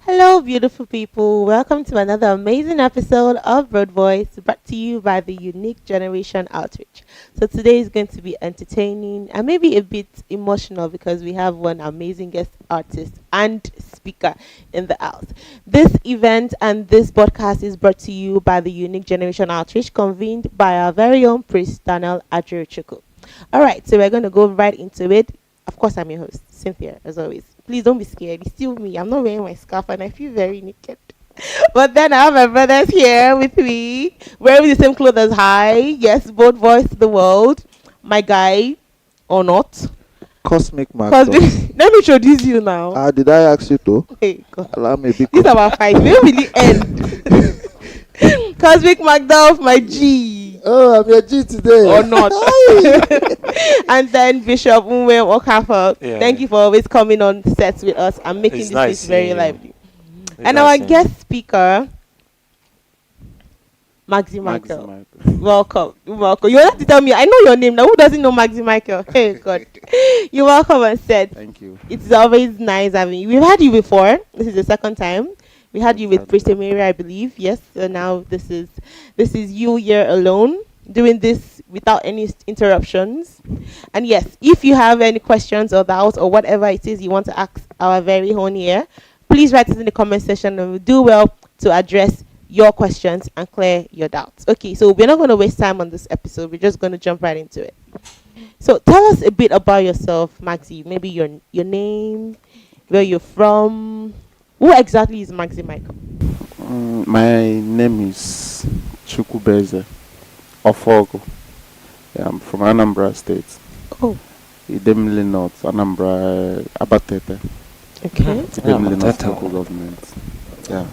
Hello, beautiful people. Welcome to another amazing episode of Road Voice brought to you by the Unique Generation Outreach. So, today is going to be entertaining and maybe a bit emotional because we have one amazing guest artist and speaker in the house. This event and this podcast is brought to you by the Unique Generation Outreach, convened by our very own priest, Daniel Adriuchuku. All right, so we're going to go right into it. Of course, I'm your host, Cynthia, as always. Please don't be scared. It's still me. I'm not wearing my scarf and I feel very naked. But then I have my brothers here with me, wearing the same clothes as I. Yes, both voice to the world. My guy, or not. Cosmic Mark. Cosmic. Let me introduce you now. Did I ask you to? Hey, God. Allow me a big This is our fight. We don't really end. Cosmic Macduff, my G. Oh, I'm your G today. Or not. And then Bishop Unwe Okafor. Yeah. Thank you for always coming on sets with us and making It's this nice place very seeing you. lively. It's And nice our seeing guest speaker, Maxi Michael. Michael. Welcome. You're welcome. You have to tell me. I know your name now. Who doesn't know Maxi Michael? Hey, God. You're welcome on set. Thank you. It's always nice having you. We've had you before. This is the second time. We had you with Priest Mary, I believe. Yes. So now this is you here alone doing this without any interruptions. And yes, if you have any questions or doubts or whatever it is you want to ask our very own here, please write it in the comment section and we'll do well to address your questions and clear your doubts. Okay, so we're not going to waste time on this episode. We're just going to jump right into it. So tell us a bit about yourself, Maxi. Maybe your name, where you're from. Who exactly is Maxi Michael? My name is Chukubeze Ofogo. Yeah, I'm from Anambra State. Oh, Idemili North, Anambra, Abatete. okay. Idemili North local government. Yeah.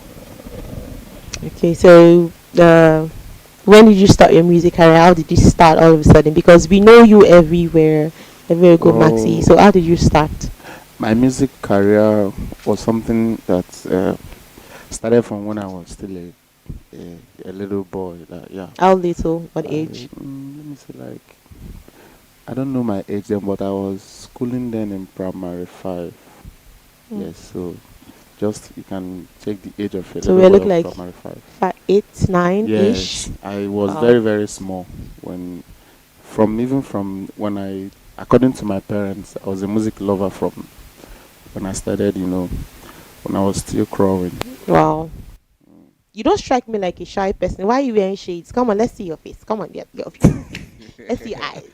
Okay, so when did you start your music career? How did you start all of a sudden? Because we know you everywhere you go, Maxi. So how did you start? My music career was something that started from when I was still a little boy. Yeah. How little? What age? Let me see, like, I don't know my age then, but I was schooling then in primary 5. Yes, so just you can check the age of it. So we look like primary 5. 8, 9 ish. Yes, I was Wow. very, very small even from when according to my parents, I was a music lover from when I started, when I was still crawling. Wow. You don't strike me like a shy person. Why are you wearing shades? Come on, let's see your face. Come on, get your face. Let's see your eyes.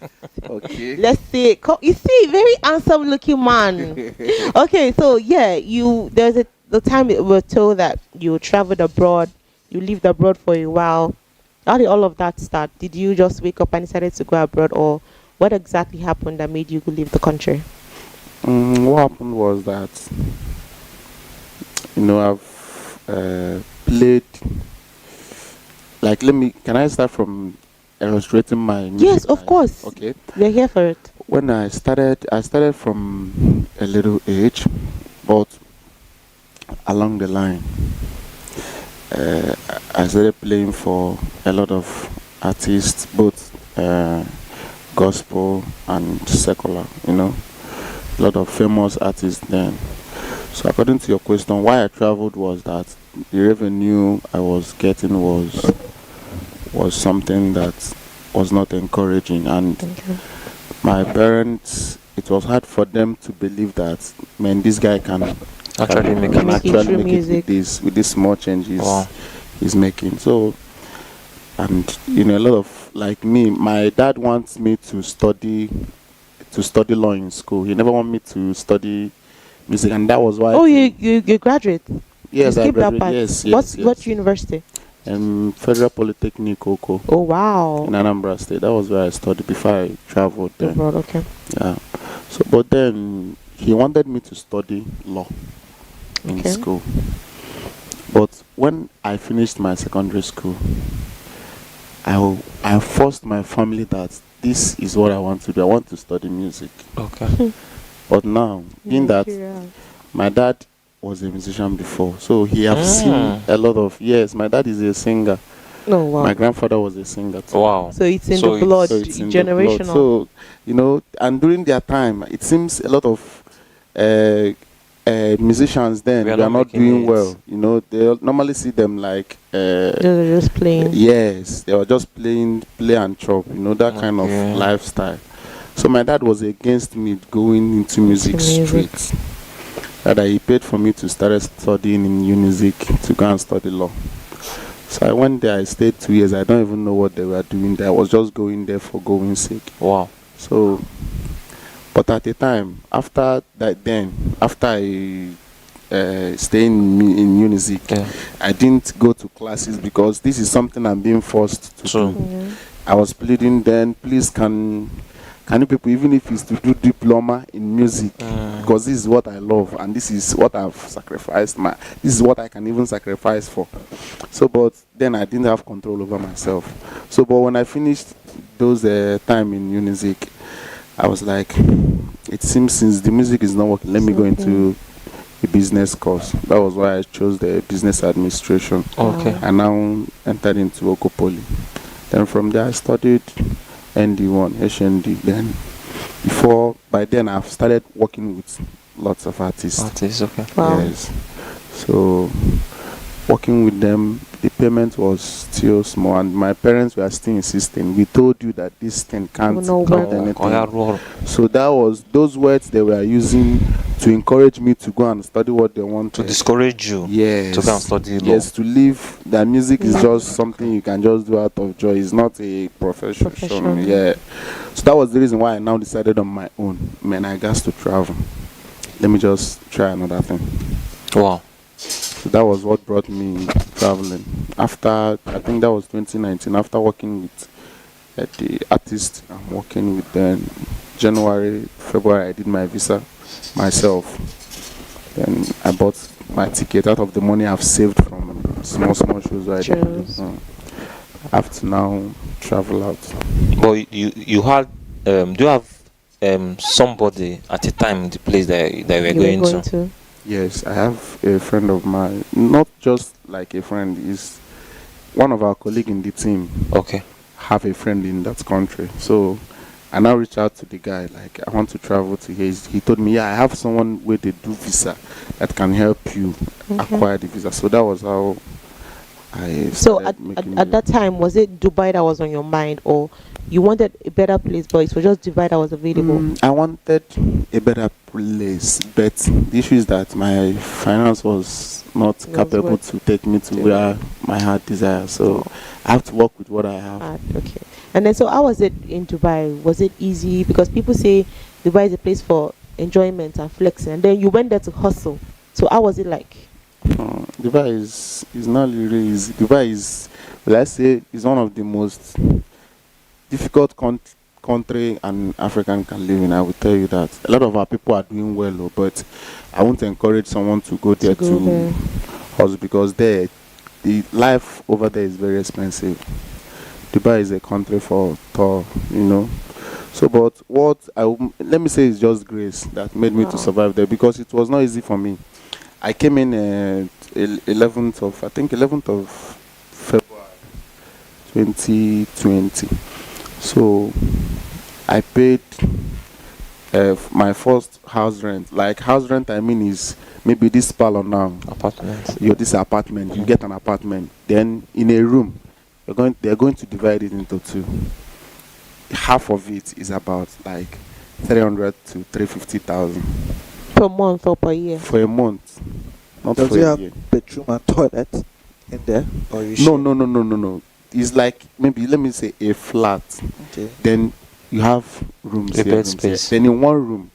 Okay. Let's see. You see, very handsome looking man. Okay, so yeah, there's the time we were told that you traveled abroad, you lived abroad for a while. How did all of that start? Did you just wake up and decided to go abroad, or what exactly happened that made you go leave the country? What happened was that, I've played. Like, can I start from illustrating my music? Yes, of course. Okay. We're here for it. When I started from a little age, but along the line, I started playing for a lot of artists, both gospel and secular, a lot of famous artists then. So according to your question, why I traveled was that the revenue I was getting was something that was not encouraging, and Okay. my parents, it was hard for them to believe that, man, this guy Actually make can it. Make it actually through make it music. with this small changes Wow. he's making. So, and a lot of, like me, my dad wants me to study law in school. He never want me to study music, and that was why. Oh, you graduate. Yes, You I skip that graduated. part. Yes. What university? Federal Polytechnic Oko Oh wow. in Anambra State. That was where I studied before I traveled there. Abroad, okay. Yeah. So, but then he wanted me to study law in Okay. school. But when I finished my secondary school, I forced my family that this is what I want to do. I want to study music. Okay. But now, being that Nigeria. my dad was a musician before, so he have seen Mm. a lot of, yes, my dad is a singer. Oh wow. My grandfather was a singer too. Wow. So it's in So the it's- blood, So it's in the blood. generational. So, and during their time, it seems a lot of musicians then We they are are not not making doing it. well. They normally see them like They're just playing. yes, they were just play and chop, that kind Okay. of lifestyle. So my dad was against me going into music music. straight. That he paid for me to start studying in Unizik to go and study law. So I went there, I stayed 2 years. I don't even know what they were doing there. I was just going there for going sake. Wow. So, but at the time, after I staying in Unizik, Yeah. I didn't go to classes because this is something I'm being forced to True. do. Yeah. I was pleading then, please can you people, even if it's to do diploma in music, because this is what I love and this is what I've sacrificed this is what I can even sacrifice for. So, but then I didn't have control over myself. So, but when I finished those time in Unizik, I was like, it seems since the music is not working, let me go into a business course. That was why I chose the business administration. Okay. I now entered into Okopoly. Then from there I studied ND1, HND. Then by then I've started working with lots of artists. Artist. Okay. Wow. Yes. So working with them, the payment was still small, and my parents were still insisting. We told you that this thing can't No get work. anything. So that was those words they were using to encourage me to go and study what they wanted. To discourage you. Yes. To go and study law. Yes, to live. That music is just something you can just do out of joy. It's not a profession. Profession. Yeah. So that was the reason why I now decided on my own. Man, I got to travel. Let me just try another thing. Wow. So that was what brought me traveling. After, I think that was 2019, after working with the artist I'm working with, then January, February, I did my visa myself. Then I bought my ticket out of the money I've saved from small shows I did. Shows. I have to now travel out. But you had do you have somebody at the time in the place that you were You going were going to? to. Yes, I have a friend of mine, not just like a friend, he's one of our colleagues in the team. Okay. Have a friend in that country. So I now reached out to the guy, like, I want to travel to here. He told me, yeah, I have someone where they do visa that can help you acquire the visa. So that was how I So started making at that time, was it Dubai that was on your mind, or you wanted a better place, but it was just Dubai that was available? I wanted a better place, but the issue is that my finance was not capable what- to take me to where my heart desires. So I have to work with what I have. Okay. And then, so how was it in Dubai? Was it easy? Because people say Dubai is a place for enjoyment and flexing, and then you went there to hustle. So how was it like? Dubai is not really easy. Dubai is, let's say, is one of the most difficult country an African can live in. I will tell you that. A lot of our people are doing well, but I won't encourage someone to go there to hustle, because the life over there is very expensive. Dubai is a country for tour, So, but let me say, it's just grace that made me to survive there, because it was not easy for me. I came in 11th of February 2020. So I paid my first house rent. Like house rent, I mean is maybe this parlor now. Apartment. This apartment. You get an apartment. Then in a room, they're going to divide it into two. Half of it is about like 300 to 350,000 Per month or per year? for a month, not Does for it a have year. bedroom and toilet in there? Or you No. It's like maybe let me say a flat. Okay. Then you have rooms A here, bed rooms here. space. Then in one room,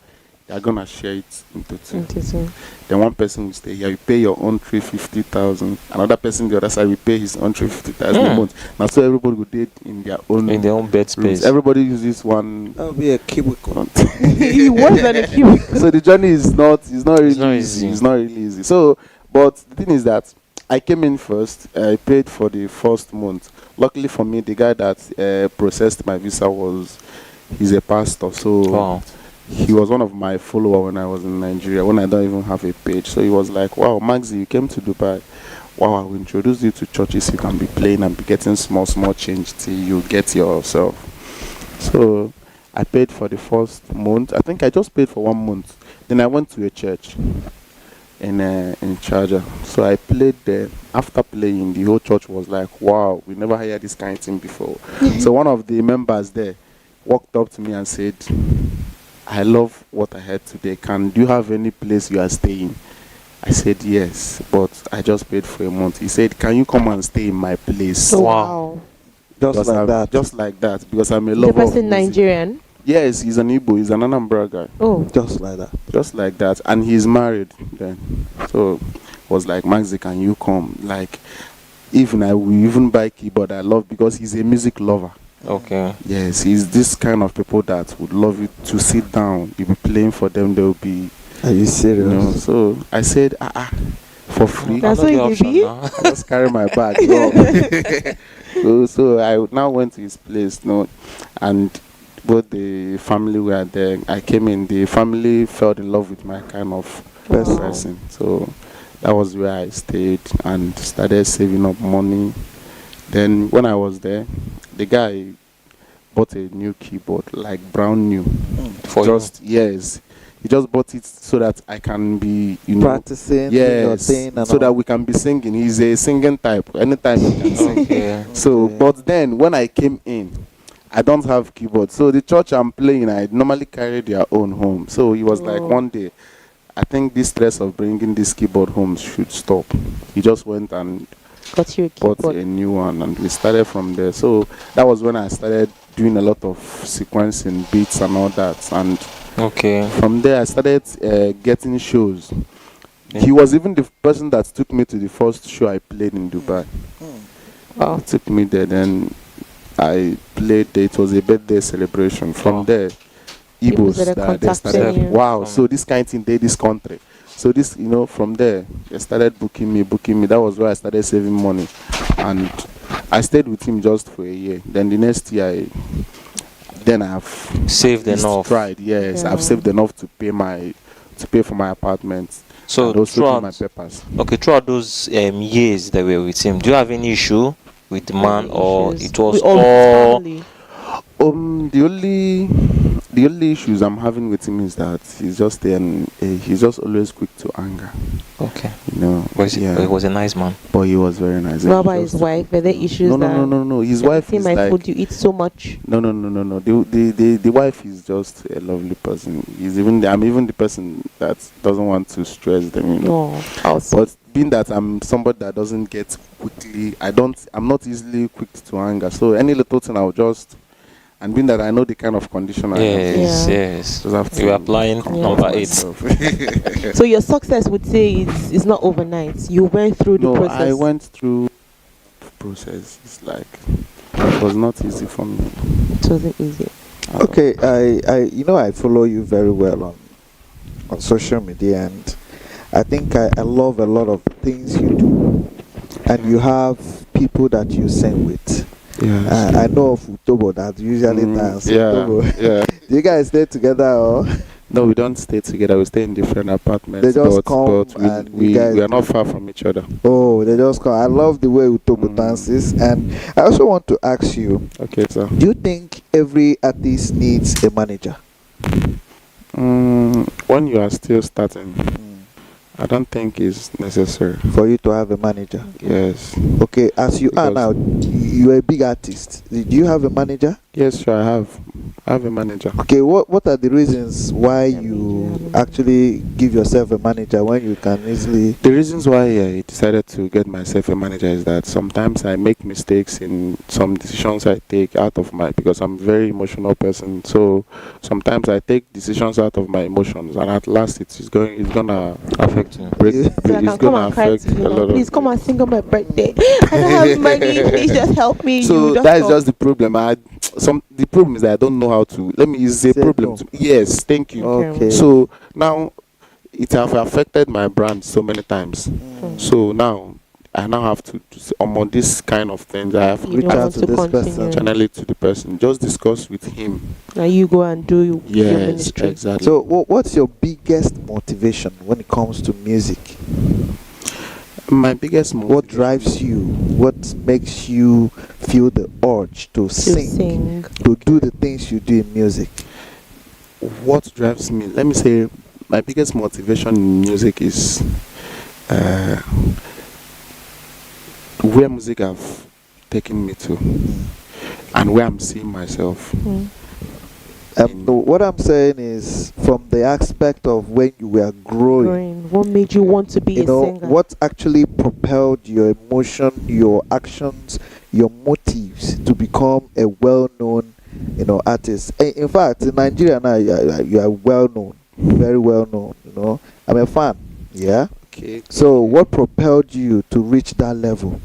you're gonna share it into two. Interesting. Then one person will stay here. You pay your own 350,000. Another person the other side will pay his own 350,000 a month. Now so everybody will date in their own In their own bed rooms. space. Everybody uses one. That would be a cubicle. Worse than a cubicle. So the journey is not really not easy. easy. It's not really easy. So but the thing is that I came in first. I paid for the first month. Luckily for me, the guy that processed my visa he's a pastor. So Wow. he was one of my followers when I was in Nigeria, when I don't even have a page. So he was like, wow, Maxi, you came to Dubai. Wow, I will introduce you to churches you can be playing and be getting small change till you get yourself. So I paid for the first month. I think I just paid for 1 month. Then I went to a church in Charger. So I played there. After playing, the whole church was like, wow, we never heard this kind of thing before. So one of the members there walked up to me and said, I love what I heard today. Do you have any place you are staying? I said yes, but I just paid for a month. He said, can you come and stay in my place? Oh, Wow. wow. Just Because like I'm- that. Just like that, because I'm a The lover of person music. Nigerian? Yes, he's an Igbo. He's an Anambra guy. Oh. Just like that. Just like that. And he's married then. So was like, Maxi, can you come? Like, even I will even buy keyboard. I love because he's a music lover. Okay. Yes, he's this kind of people that would love you to sit down. You'll be playing for them. They'll be, Are you serious? So I said, for free. That's Another what you option be? now. I just carry my bag. So I now went to his place, and both the family were there. I came in, the family fell in love with my kind of person. So that was where I stayed and started saving up money. Then when I was there, the guy bought a new keyboard, like brand new. For Just yes. He just bought it so that I can be, Practicing your yes, thing and so all. that we can be singing. He's a singing type. Anytime he can sing. Okay. So, Okay. but then when I came in, I don't have keyboard. So the church I'm playing, I normally carry their own home. So he was like, Oh. one day, I think this stress of bringing this keyboard home should stop. He just went and Got you a bought keyboard. a new one, and we started from there. So that was when I started doing a lot of sequencing beats and all that. And Okay. from there, I started getting shows. Yeah. He was even the person that took me to the first show I played in Dubai. Wow. He took me there, then I played there. It was a birthday celebration. From Wow. there, People Igbos started that they contacting started, you. wow, so this kind of thing they this country. So this, from there, they started booking me. That was where I started saving money. And I stayed with him just for a year. Then the next year, I've Saved enough. tried. Yes, Yeah. I've saved enough to pay for my apartment. So and also do my throughout, papers. okay, throughout those years that we were with him, do you have any issue with the man, Any or issues? it was With all his all? family? The only issues I'm having with him is that he's just always quick to anger. Okay. But He was a nice man. But he was very nice. What about He his just- wife? Were there issues? No. His that wife eating is my like food, you eat so much. no. The wife is just a lovely person. I'm even the person that doesn't want to stress them. No. Also. But being that I'm somebody that doesn't get quickly, I'm not easily quick to anger. So any little thing I'll just, and being that I know the kind of condition I have, Yes, Yeah. yes. just have to You are applying control number 8. myself. So your success would say is not overnight. You went through the No, process. I went through process. It's like it was not easy for me. It wasn't easy. at all. Okay, I follow you very well on social media, and I think I love a lot of things you do, and you have people that you sing with. I know of Utobo that usually dance. Yeah, Utobo. yeah. Do you guys stay together or? No, we don't stay together. We stay in different apartments. They just come but and you we guys are not far from each other. Oh, they just come. I love the way Utobo dances, and I also want to ask you: Okay, sir. do you think every artist needs a manager? When you are still starting, Mm. I don't think it's necessary. For you to have a manager? Yes. Okay, as you are now, Because- you're a big artist. Do you have a manager? Yes, sure. I have. I have a manager. Okay, what are the reasons why Yeah, you you have a manager. actually give yourself a manager when you can easily? The reasons why I decided to get myself a manager is that sometimes I make mistakes in some decisions I take out of because I'm a very emotional person. So sometimes I take decisions out of my emotions, and at last it's gonna Affect you. break. Yeah. So I It's can come gonna and cry affect to you a now. lot Please of. come and sing on my birthday. I don't have money. Please just help me. So You that is come. just the problem. The problem is that I don't know how to. Let me. It's a Say problem. no. Yes, thank you. Okay. So now it have affected my brand so many times. Mm. So now I now have to say, on this kind of things. I have You reach don't out want to to this continue. person. channel it to the person. Just discuss with him. Now you go and do your Yes, ministry. exactly. So, what's your biggest motivation when it comes to music? my biggest What motivation- drives you? What makes you feel the urge to To sing, sing. to do the things you do in music? What drives me? Let me say, my biggest motivation in music is where music have taken me to, and where I'm seeing myself. Mm. What I'm saying is, from the aspect of when you were growing, Growing. What made you want to be you a know, singer? what actually propelled your emotion, your actions, your motives to become a well-known, artist. In fact, in Nigeria now, you are well-known, very well-known. I'm a fan. Yeah. Okay. So, what propelled you to reach that level?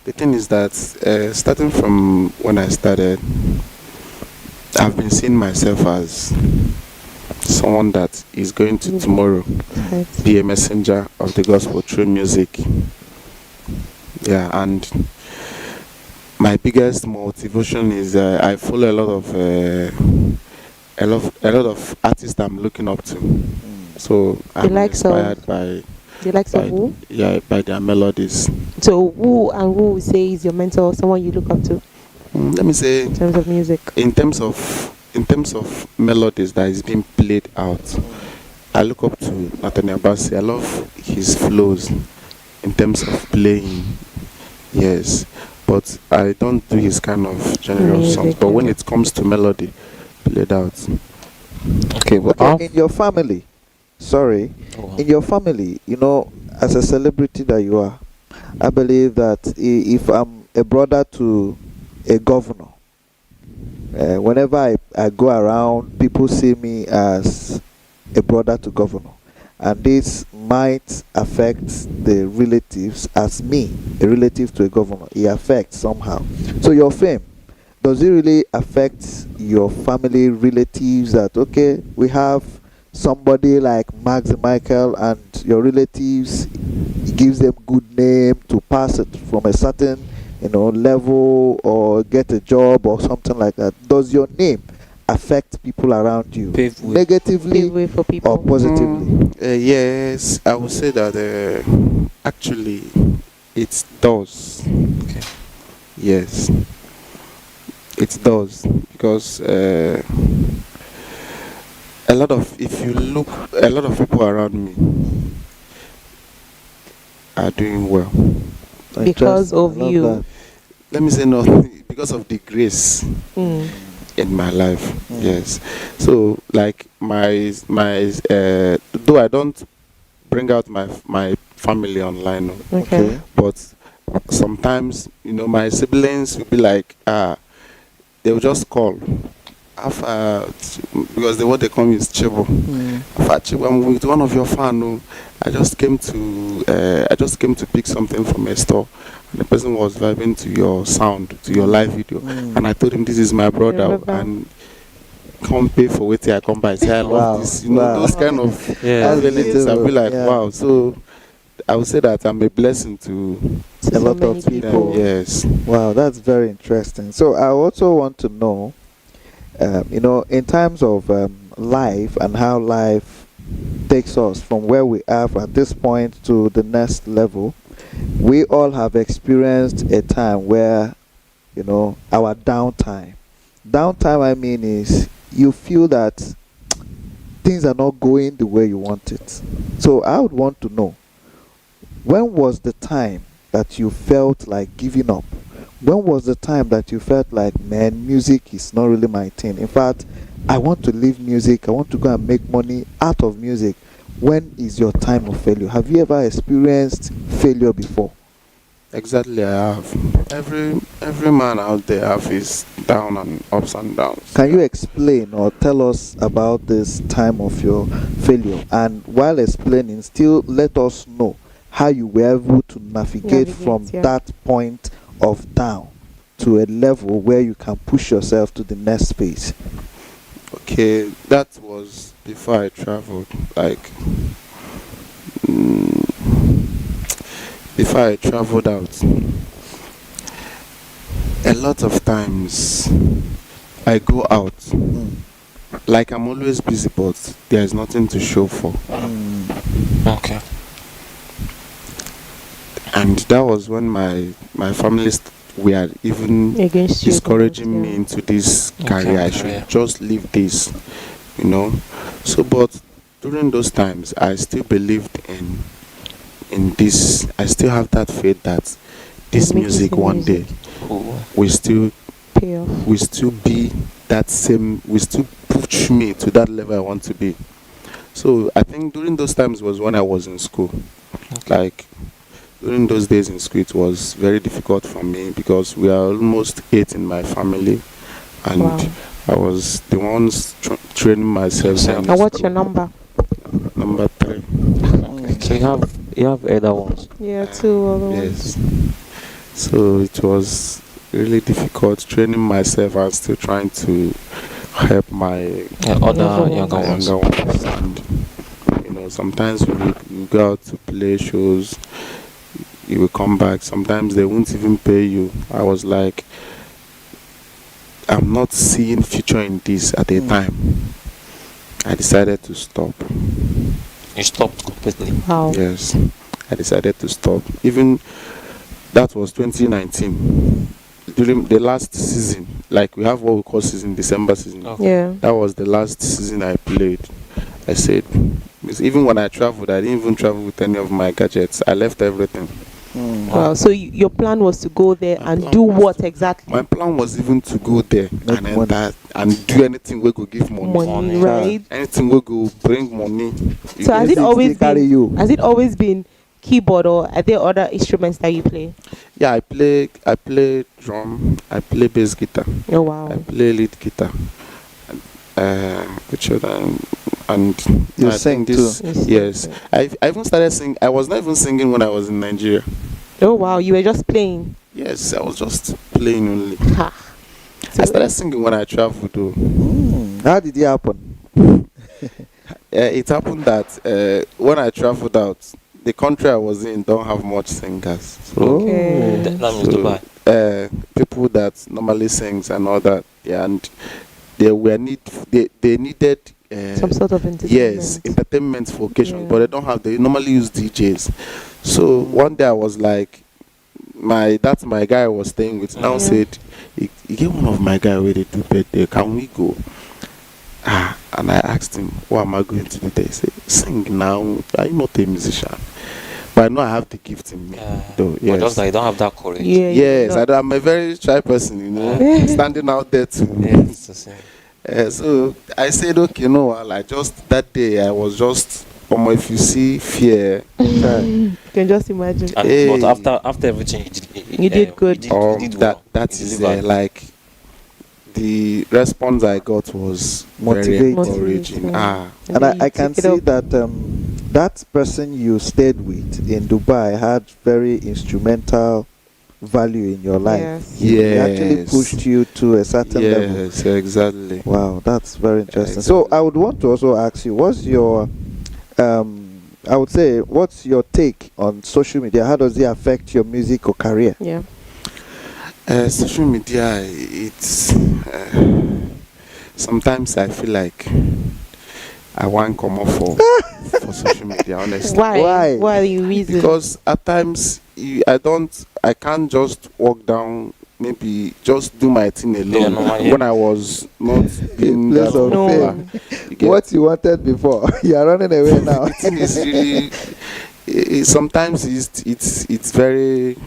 The thing is that starting from when I started, I've been seeing myself as someone that is going to tomorrow Right. be a messenger of the gospel through music. Yeah, and my biggest motivation is I follow a lot of artists I'm looking up to. So I'm likes of- inspired by The likes of who? by their melodies. So who would say is your mentor, someone you look up to Let me say, in terms of music? in terms of melodies that is being played out, I look up to Nathaniel Bassey. I love his flows in terms of playing. Yes, but I don't do his kind of genre of songs. Music, But when yeah. it comes to melody, played out. Okay, but Okay, in your family, in your family, as a celebrity that you are, I believe that if I'm a brother to a governor, whenever I go around, people see me as a brother to governor, and this might affect the relatives as me, a relative to a governor. It affects somehow. So your fame, does it really affect your family relatives that, okay, we have somebody like Max Michael, and your relatives, it gives them good name to pass it from a certain level or get a job or something like that? Does your name affect people around you Pave way. negatively Pave way for or people. positively? Yes, I would say that actually it does. Okay. Yes, it does, because a lot of people around me are doing well. Because Interesting. of I love you. that. Let me say no, because of the grace Mm. in my life. Yes. So like though I don't bring out my family online, no, Okay. but sometimes my siblings will be like, they will just call because what they call me is Chibo. Chibo, I'm with one of your fan. Oh. I just came to pick something from a store, and the person was vibing to your sound, to your live video, and I told him, this is my brother, Remember. and come pay for what I come by. Say I love Wow. this, Wow. those kind of Yeah. relatives. I'll be like, Yeah. wow. So I would say that I'm a blessing to To A so lot many of people. them. Yes. Wow, that's very interesting. So I also want to know, in terms of life and how life takes us from where we are at this point to the next level, we all have experienced a time where, our downtime. Downtime, I mean, is you feel that things are not going the way you want it. So I would want to know, when was the time that you felt like giving up? When was the time that you felt like, man, music is not really my thing? In fact, I want to leave music. I want to go and make money out of music. When is your time of failure? Have you ever experienced failure before? Exactly, I have. Every man out there have his down and ups and downs. Can you explain or tell us about this time of your failure? And while explaining, still let us know how you were able to navigate from that point of down to a level where you can push yourself to the next phase. Okay, that was before I traveled. Before I traveled out, a lot of times I go out, like I'm always busy, but there is nothing to show for. Okay. And that was when my family were even Against you, discouraging me yeah. into this Okay, career. I career. should just leave this, So, but during those times, I still believed in this. I still have that faith that this Make music this one music. day Ooh. will still Pay off. be that same. Will still push me to that level I want to be. So I think during those times was when I was in school. Like during those days in school, it was very difficult for me because we are almost 8 in my family, and Wow. I was the ones training myself. Yourself. And what's your number? Number 3. Okay. So you have other ones. Yeah, 2 other ones. Yes. So it was really difficult training myself and still trying to help my Other Younger younger ones. ones. and sometimes we go out to play shows, you will come back, sometimes they won't even pay you. I was like, I'm not seeing future in this at the time. I decided to stop. You stopped completely. Wow. Yes, I decided to stop. Even that was 2019, during the last season. Like we have what we call season, December season. Okay. Yeah. That was the last season I played. I said, because even when I traveled, I didn't even travel with any of my gadgets. I left everything. Wow. So your plan was to go there My and plan do was what exactly? My plan was even to go there Make and money. enter and do anything we could give money. Money, right? Anything we could bring money. So has it They always carry been? you. Has it always been keyboard, or are there other instruments that you play? Yeah, I play drum, I play bass guitar, Oh wow. I play lead guitar. Which other? And You I sing think this, too? You sing yes. too. I even started singing. I was not even singing when I was in Nigeria. Oh wow. You were just playing. Yes, I was just playing only. Ha. I started singing when I traveled though. How did it happen? It happened that when I traveled out, the country I was in don't have much singers. So Okay. That means So, Dubai. people that normally sings and all that, yeah, and they needed Some sort of entertainment. yes, entertainment for occasions, Yeah. but they don't have. They normally use DJs. So one day I was like, my guy I was staying with now Yeah. said, he get one of my guy where they do birthday. Can we go? And I asked him, what am I going to do there? He said, sing now. Are you not a musician? But I know I have the gift in me. Though, But yes. just that you don't have that courage. Yeah. Yes, I'm a very shy person, standing out there too. Yes, to sing. So I said, okay, no, I just that day I was just, if you see fear, You can just imagine. And, Hey. But after everything, You did good. You did well. that You is delivered. like the response I got was very Motivating. encouraging. Motivating. And then I you can took it see up. that that person you stayed with in Dubai had very instrumental value in your life. Yes. He actually Yes. pushed you to a certain level. Yes, exactly. Wow, that's very interesting. exactly. So I would want to also ask you, what's your I would say, what's your take on social media? How does it affect your music or career? Yeah. Social media, it's sometimes I feel like I want come off for social media, honestly. Why? Why are you reason? Because at times I can't just walk down, maybe just do my thing alone normal, when I was not being Place that of popular. No. You get- What you wanted before, you are running away now. the thing is really sometimes it's very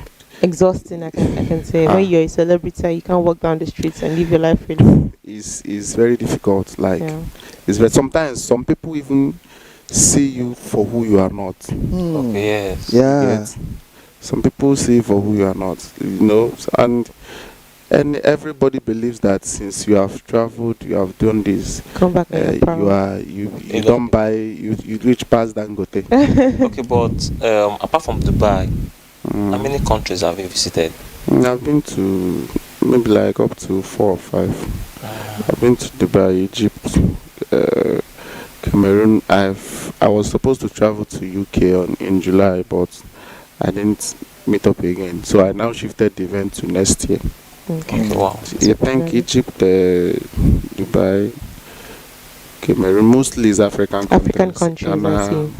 Exhausting, I can say. Ah. When you're a celebrity, you can't walk down the streets and live your life freely. is very difficult. Like Yeah. it's very, sometimes some people even see you for who you are not. Hmm. Yes. Yeah. Yes. Some people see you for who you are not, and everybody believes that since you have traveled, you have done this, Come back and you're proud. you You don't buy, you reach past Dangote. Okay, but apart from Dubai, Mm. how many countries have you visited? I've been to maybe like up to 4 or 5. I've been to Dubai, Egypt, Cameroon. I was supposed to travel to UK in July, but I didn't meet up again. So I now shifted the event to next year. Okay. Okay, wow. I think Egypt, Dubai, Cameroon, mostly is African African countries. countries, I see.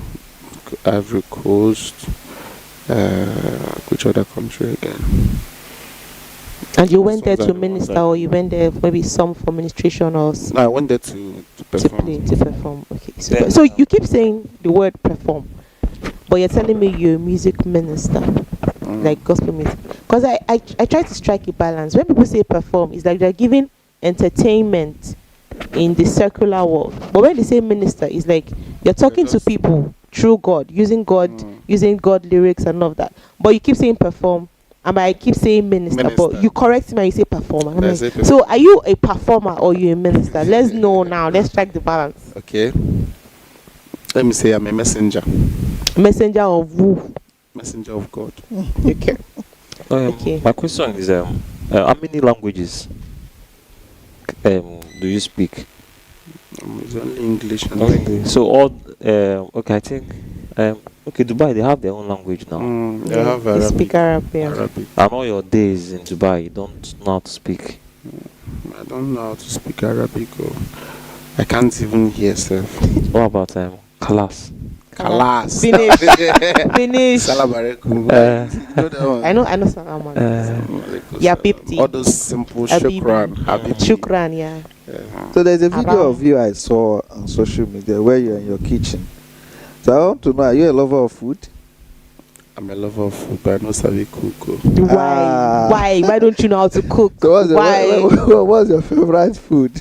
Ivory Coast, which other country again? And you went there Songs to are the ones minister, that- or you went there maybe some for ministration or No, I went there to to perform. play, to perform. Okay. So, Then, so you keep saying the word perform, but you're telling me you're a music minister, Mm. like gospel music. Because I try to strike a balance. When people say perform, it's like they're giving entertainment in the secular world. But when they say minister, it's like you're talking to just- people through God, using God lyrics and all of that. But you keep saying perform, and I keep saying minister. But Minister. you correct me and you say performer. I'm I like, say perform. so are you a performer or you a minister? Let's know now. Let's strike the balance. Okay. Let me say I'm a messenger. Messenger of who? Messenger of God. Okay. Okay. My question is, how many languages do you speak? It's only English and Okay. So all, okay, I think, okay, Dubai, they have their own language now. They have You Arabic. speak Arab, yeah. Arabic. And all your days in Dubai, you don't know how to speak. I don't know how to speak Arabic, or I can't even hear self. What about Kalas? Kalas. Finish. Finish. Salam alaikum. Uh, You know that one? I know Salam alaikum. Salam alaikum. Yeah, Pipti. All those simple Habibi. shukran. Habibi. Shukran, yeah. Yeah. So there's a video About- of you I saw on social media where you're in your kitchen. So I want to know, are you a lover of food? I'm a lover of food, but I know Savi cook. Why? Ah. Why? Why don't you know how to cook? So Why? what's your favorite food?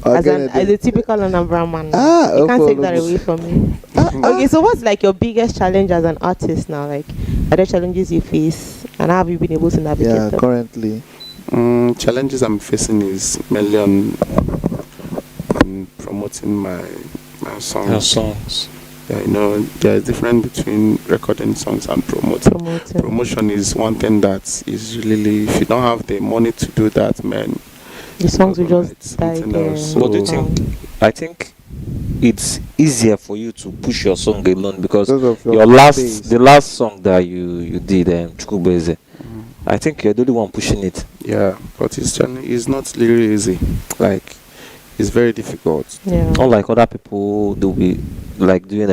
As a typical Anambra man, Ah, you can't okay, take that away from me. Ah, Okay, so what's like your biggest challenge as an artist now? Like, are there challenges you face, and how have you been able to navigate Yeah, them? currently. Challenges I'm facing is mainly on promoting my songs. your songs. Yeah, there is difference between recording songs and promoting. Promoting. Promotion is one thing that is really, if you don't have the money to do that, man, The songs will It's just die something there. else. What do you Wow. think? I think it's easier for you to push your song alone because Because of your last, space. the last song that you did, Chukubeze, I think you're the only one pushing it. yeah, but it's not really easy. Like, it's very difficult. Yeah. Unlike other people, do we like doing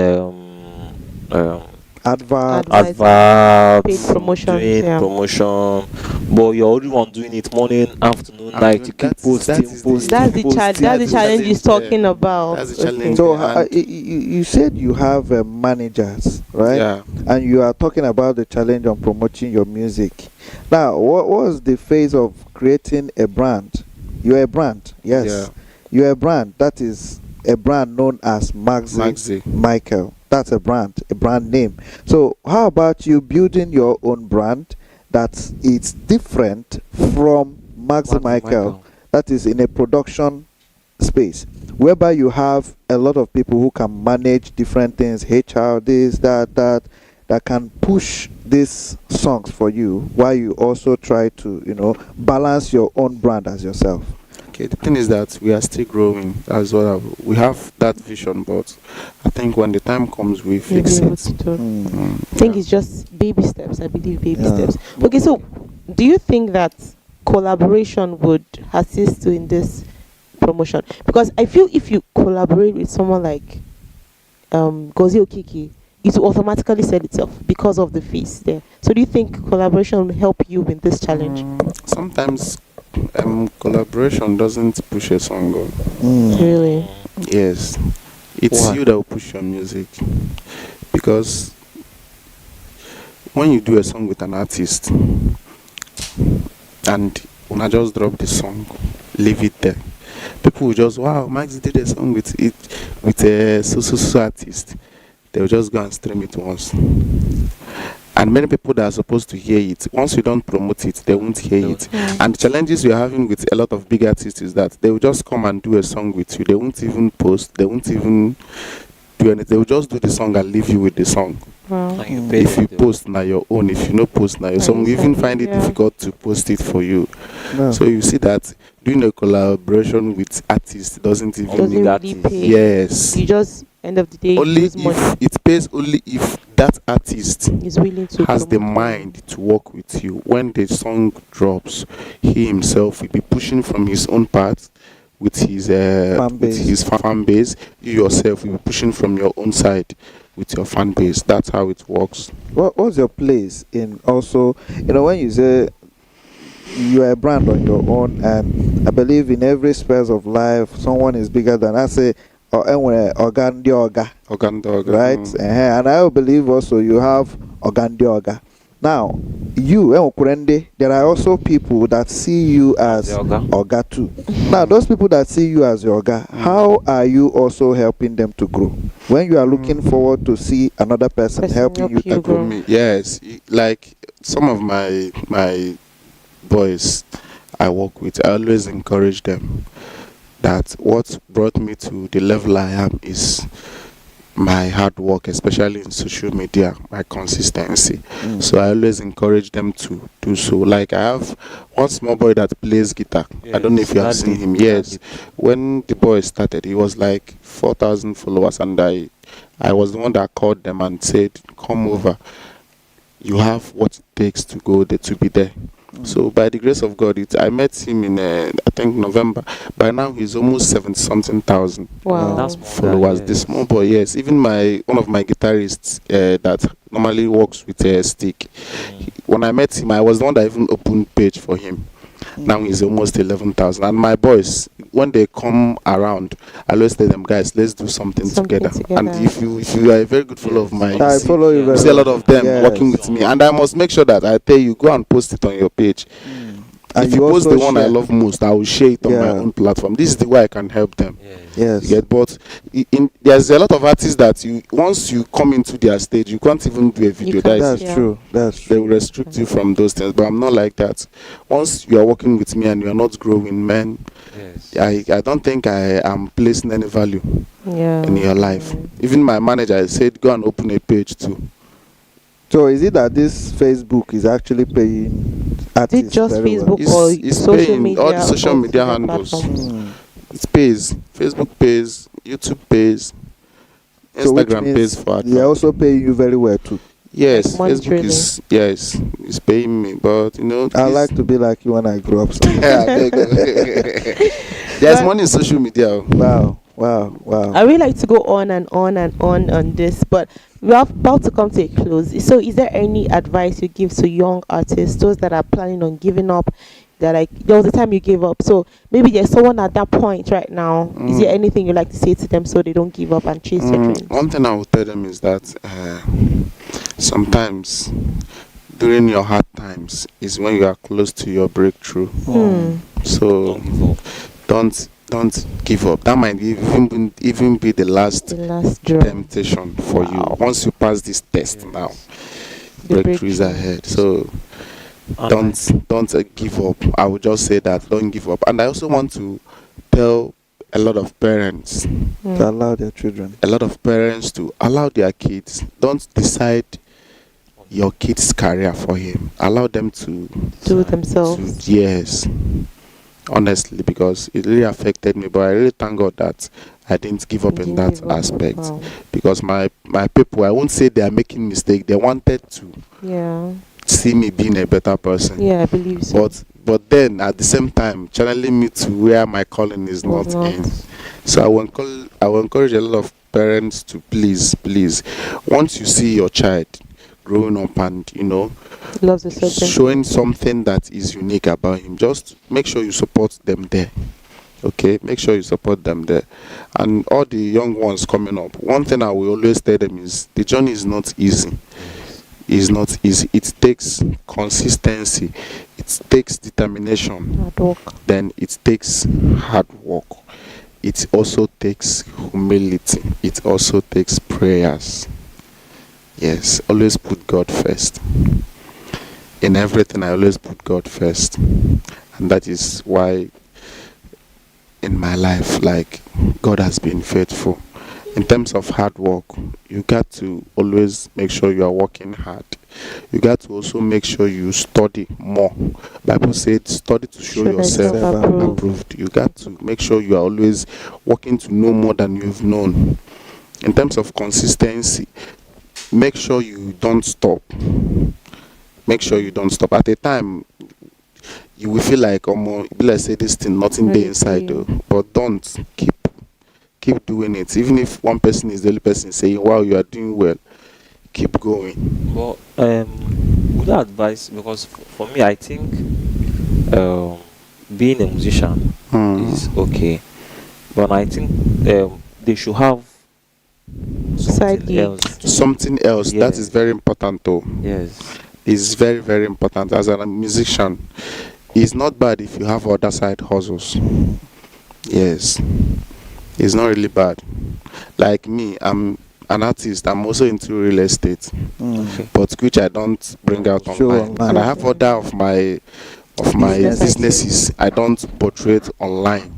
Advert. Advert. adverts, Paid promotions, doing yeah. promotion, but you're only one doing it morning, afternoon, And night. You keep that's- posting, that is the- posting, That's the posting. challenge. That's the challenge he's challenge, talking about. That's the Okay. challenge. So And- you said you have managers, right? Yeah. And you are talking about the challenge on promoting your music. Now, what was the phase of creating a brand? You're a brand, yes. Yeah. You're a brand. That is a brand known as Maxi. Michael. That's a brand name. So, how about you building your own brand that it's different from Maxi Michael? That is in a production space, whereby you have a lot of people who can manage different things, HR, this, that can push these songs for you, while you also try to, balance your own brand as yourself. Okay, the thing is that we are still growing as well. We have that vision, but I think when the time comes, we You'll fix be able it. to do. Mm. I think it's just baby steps. I believe baby Yeah. steps. Okay, so do you think that collaboration would assist you in this promotion? Because I feel if you collaborate with someone like Gozi Okiki, it will automatically sell itself because of the fees there. So do you think collaboration will help you in this challenge? Sometimes collaboration doesn't push a song. Really? Yes, it's Why? you that will push your music, because when you do a song with an artist and when I just drop the song, leave it there, people will just, wow, Max did a song with it with a so artist. They'll just go and stream it once. And many people that are supposed to hear it, once you don't promote it, they won't hear it. And the challenges we're having with a lot of big artists is that they will just come and do a song with you. They won't even post, they won't even do anything. They will just do the song and leave you with the song. Wow. And you pay If you them. post now your own, if you no post now, some will even find it Yeah. difficult to post it for you. No. So you see that doing a collaboration with artists doesn't even Doesn't mean really pay. yes. You just end of the day Only lose money. if it pays, only if that artist Is willing to has the promote. mind to work with you. When the song drops, he himself will be pushing from his own part with his Fan with base. his fan base. You yourself will be pushing from your own side with your fan base. That's how it works. What's your place in also, when you say you are a brand on your own, and I believe in every spheres of life, someone is bigger than I say, or organ the orga, Organdog, right? And I believe also you have organ the orga. Now, you, Okurende, there are also people that see you as The Oga. orga too. Now, those people that see you as your orga, how are you also helping them to grow? When you are looking forward to see another person Person helping help you you to grow. grow. Yes, like some of my boys I work with, I always encourage them that what brought me to the level I am is my hard work, especially in social media, my consistency. So I always encourage them to do so. Like I have one small boy that plays guitar. I don't know if you have seen him. Yes. When the boy started, he was like 4,000 followers, and I was the one that called them and said, come over. You have what it takes to go there, to be there. So by the grace of God, I met him in I think November. By now he's almost 70-something thousand Wow. That's followers. yes. This small boy, yes. Even one of my guitarists that normally works with a stick. When I met him, I was the one that even opened page for him. Now he's almost 11,000. And my boys, when they come around, I always tell them, guys, let's do something together. And if you are a very good follower of mine, I you see, follow you you very see a lot well. of them Yes. working with me, and I must make sure that I tell you, go and post it on your page. And If you post also the one I share. love most, I will share it on my Yeah. own platform. This is the way I can help them. Yes. Yet, but there's a lot of artists that once you come into their stage, you can't even do a video. can't. That is, That's Yeah. true. That's they true. will restrict you from those things. But I'm not like that. Once you are working with me and you are not growing, man, Yes. I don't think I am placing any value Yeah. in your life. Even my manager said, go and open a page too. So is it that this Facebook is actually paying Is it artists just very well? Facebook or It's social paying media? all the social or media other handles. platforms? It pays. Facebook pays. YouTube pays. So which Instagram means pays for they are also paying you very well too. Yes, Like Facebook is paying me, but I like to be like you when I grow up. Yeah, there you go. There's money in social media. Wow. I really like to go on and on this, but we are about to come to a close. So, is there any advice you give to young artists, those that are planning on giving up? That like there was a time you gave up, so maybe there's someone at that point right now. Is there anything you like to say to them so they don't give up and chase their dreams? One thing I will tell them is that sometimes during your hard times is when you are close to your breakthrough. So don't give up. That might even be the last The last draw. temptation for you. Once you pass this test now, The breakthrough is breakthrough. ahead. So don't give up. I would just say that, don't give up. And I also want to tell a lot of parents To allow their children. to allow their kids. Don't decide your kid's career for him. Allow them to Do themselves. yes, honestly, because it really affected me. But I really thank God that I didn't give up in Didn't that give up. aspect. Wow. Because my people, I won't say they are making mistake. They wanted to Yeah. see me being a better person. Yeah, I believe so. But then at the same time channeling me to where my calling is not Was not. in. So I will encourage a lot of parents to please, once you see your child growing up and Loves a certain. showing something that is unique about him, just make sure you support them there. Okay, make sure you support them there. And all the young ones coming up, one thing I will always tell them is the journey is not easy. It's not easy. It takes consistency, it takes determination, Hard work. then it takes hard work. It also takes humility. It also takes prayers. Yes, always put God first. In everything, I always put God first. And that is why in my life, like, God has been faithful. In terms of hard work, you got to always make sure you are working hard. You got to also make sure you study more. Bible said, study to show Show yourself thyself approved. approved. You got to make sure you are always working to know more than you've known. In terms of consistency, make sure you don't stop. Make sure you don't stop. At a time, you will feel like, let's say this thing, nothing Ready there for inside, you. though. But don't keep doing it. Even if one person is the only person saying, "Wow, you are doing well," keep going. But would you advise, because for me I think being a musician is okay, but I think they should have Side something gig. else. Something else that Yeah. is very important, though. Yes. Is very, very important as a musician. It's not bad if you have other side hustles. Yes, it's not really bad. Like me, I'm an artist. I'm also into real estate, Mm. but which I don't bring out Show online. online. And I have other of my Business businesses I don't portray it online.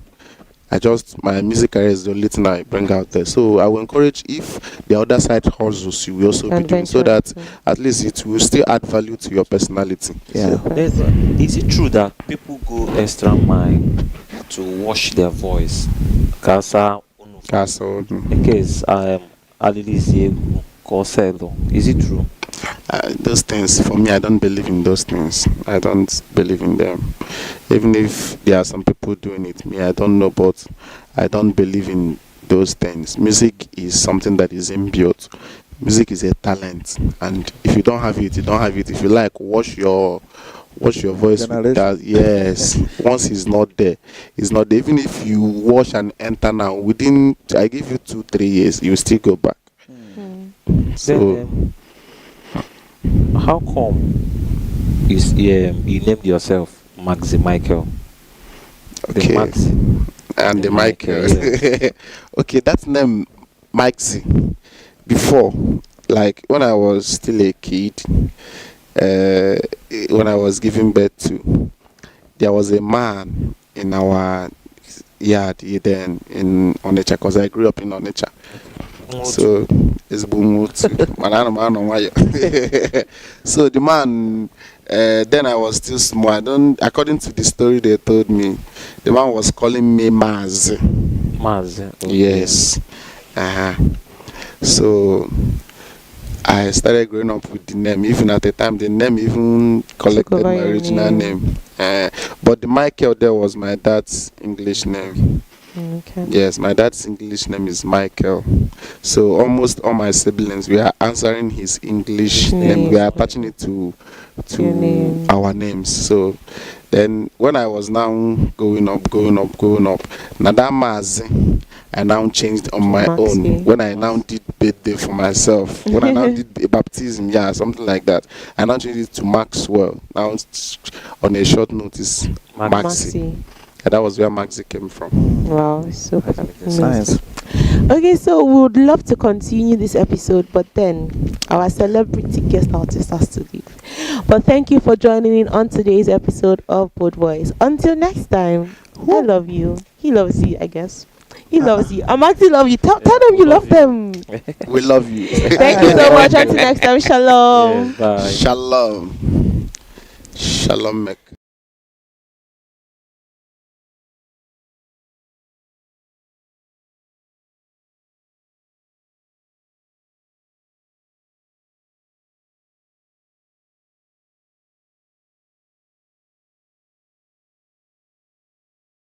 My music career is the only thing I bring out there. So I will encourage, if the other side hustles you will also be And doing, so venture that into. at least it will still add value to your personality. Yeah. Is it true that people go extra mile to wash their voice? Kasa So in case Alilizie Koselo. Is it true? those things, for me, I don't believe in those things. I don't believe in them. Even if there are some people doing it, me, I don't know, but I don't believe in those things. Music is something that is inbuilt. Music is a talent, and if you don't have it, you don't have it. If you like, wash your voice with Generation. that. Yes, once it's not there, it's not there. Even if you wash and enter now, within, I give you 2-3 years, you will still go back. Mm. So Then, how come you named yourself Maxi Michael? The okay. Maxi. And the Michael. Yeah. Okay, that name Maxi. Before, like when I was still a kid, when I was giving birth to, there was a man in our yard then in Onitsha, because I grew up in Onitsha. So it's Bumutu. So the man, then I was still small. According to the story they told me, the man was calling me Maz. Maz. Okay. Yes. So I started growing up with the name. Even at the time, the name even collected over my your original name. But the Michael there was my dad's English name. Okay. Yes, my dad's English name is Michael. So almost all my siblings, we are answering his English name. We are attaching it to Your name. our names. So then when I was now growing up, now that Mazi, I now changed on my Maxi. own. When I now did birthday for myself, when I now did baptism, something like that, I now changed it to Maxwell. Now it's on a short notice, Maxi. Maxi. And that was where Maxi came from. Wow, super. That's Nice. Okay, so we would love to continue this episode, but then our celebrity guest artist has to leave. But thank you for joining in on today's episode of Bold Voice. Until next time, I love you. He loves you, I guess. He loves you. I'm actually love you. Tell them you love them. We love you. Thank you so much. Until next time, shalom. Yes, bye. Shalom. Shalom.